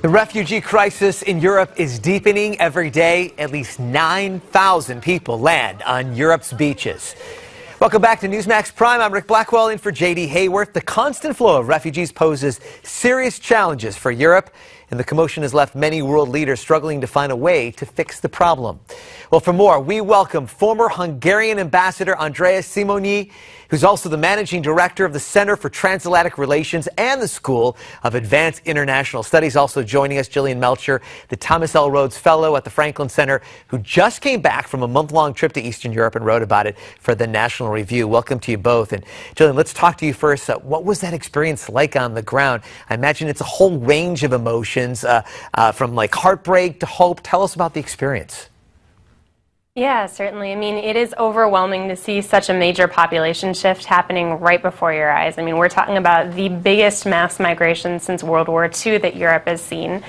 The refugee crisis in Europe is deepening every day. At least 9,000 people land on Europe's beaches. Welcome back to Newsmax Prime. I'm Rick Blackwell in for J.D. Hayworth. The constant flow of refugees poses serious challenges for Europe, and the commotion has left many world leaders struggling to find a way to fix the problem. Well, for more, we welcome former Hungarian Ambassador Andras Simonyi, who's also the managing director of the Center for Transatlantic Relations and the School of Advanced International Studies. Also joining us, Jillian Melchior, the Thomas L. Rhodes Fellow at the Franklin Center, who just came back from a month-long trip to Eastern Europe and wrote about it for the National Review. Welcome to you both. And Jillian, let's talk to you first. What was that experience like on the ground? I imagine it's a whole range of emotions, from like heartbreak to hope. Tell us about the experience. Yeah, certainly. I mean, it is overwhelming to see such a major population shift happening right before your eyes. I mean, we're talking about the biggest mass migration since World War II that Europe has seen.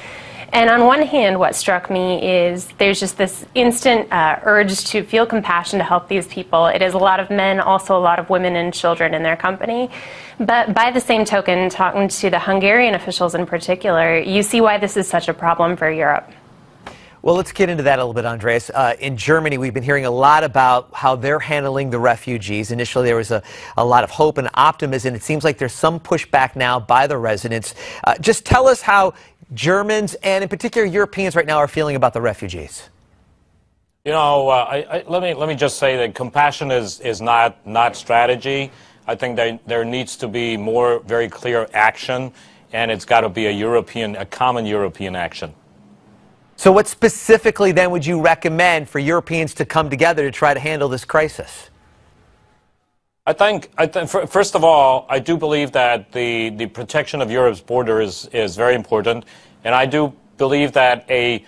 And on one hand, what struck me is there's just this instant urge to feel compassion to help these people. It is a lot of men, also a lot of women and children in their company. But by the same token, talking to the Hungarian officials in particular, you see why this is such a problem for Europe. Well, let's get into that a little bit, Andras. In Germany, we've been hearing a lot about how they're handling the refugees. Initially, there was a lot of hope and optimism. It seems like there's some pushback now by the residents. Just tell us how Germans and in particular Europeans right now are feeling about the refugees. You know, let me just say that compassion is not strategy. I think there needs to be more very clear action, and it's got to be a common European action. So what specifically then would you recommend for Europeans to come together to try to handle this crisis? I think first of all, I do believe that the protection of Europe's border is very important, and I do believe that a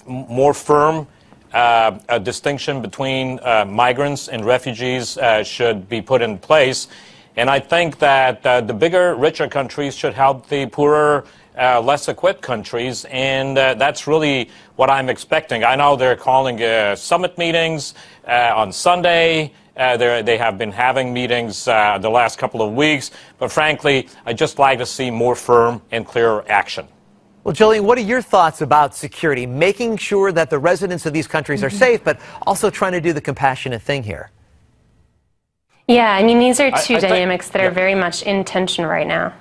more firm a distinction between migrants and refugees should be put in place. And I think that the bigger, richer countries should help the poorer, less equipped countries, and that's really what I'm expecting. I know they're calling summit meetings on Sunday. They have been having meetings the last couple of weeks, but frankly, I'd just like to see more firm and clearer action. Well, Jillian, what are your thoughts about security, making sure that the residents of these countries are safe, but also trying to do the compassionate thing here? Yeah, I mean, these are two dynamics that are very much in tension right now.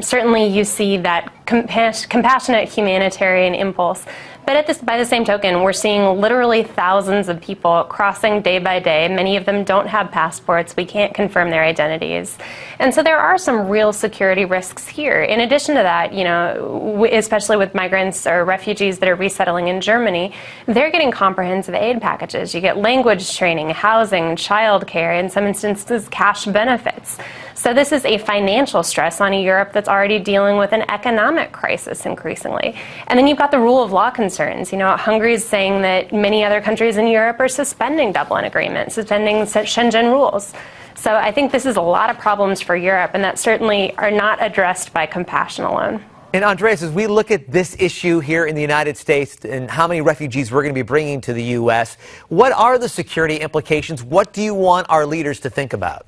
Certainly you see that compassionate humanitarian impulse, but by the same token, we're seeing literally thousands of people crossing day by day. Many of them don't have passports. We can't confirm their identities. And so there are some real security risks here. In addition to that, you know, especially with migrants or refugees that are resettling in Germany, they're getting comprehensive aid packages. You get language training, housing, childcare, in some instances, cash benefits. So this is a financial stress on a Europe that's already dealing with an economic crisis increasingly. And then you've got the rule of law concerns. You know, Hungary is saying that many other countries in Europe are suspending Dublin agreements, suspending Schengen rules. So I think this is a lot of problems for Europe, and that certainly are not addressed by compassion alone. And Andras, as we look at this issue here in the United States and how many refugees we're going to be bringing to the U.S., what are the security implications? What do you want our leaders to think about?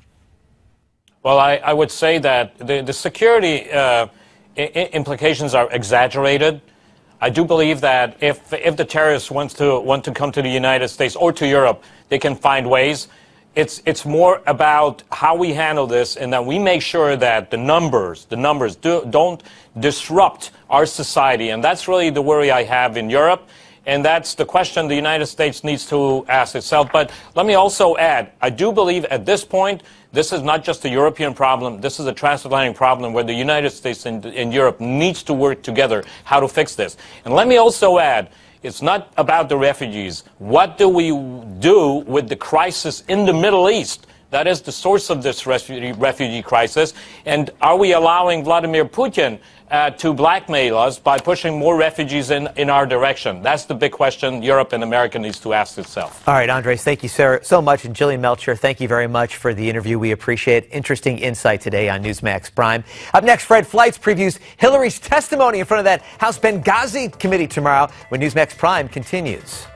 Well, I would say that the security implications are exaggerated. I do believe that if the terrorists want to come to the United States or to Europe, they can find ways. It's more about how we handle this, and that we make sure that the numbers don't disrupt our society, and that's really the worry I have in Europe. And that's the question the United States needs to ask itself. But let me also add, I do believe at this point, this is not just a European problem. This is a transatlantic problem where the United States and Europe needs to work together how to fix this. And let me also add, it's not about the refugees. What do we do with the crisis in the Middle East? That is the source of this refugee crisis. And are we allowing Vladimir Putin to blackmail us by pushing more refugees in our direction? That's the big question Europe and America needs to ask itself. All right, Andras, thank you so much. And Jillian Melchior, thank you very much for the interview. We appreciate interesting insight today on Newsmax Prime. Up next, Fred Fleitz previews Hillary's testimony in front of that House Benghazi committee tomorrow when Newsmax Prime continues.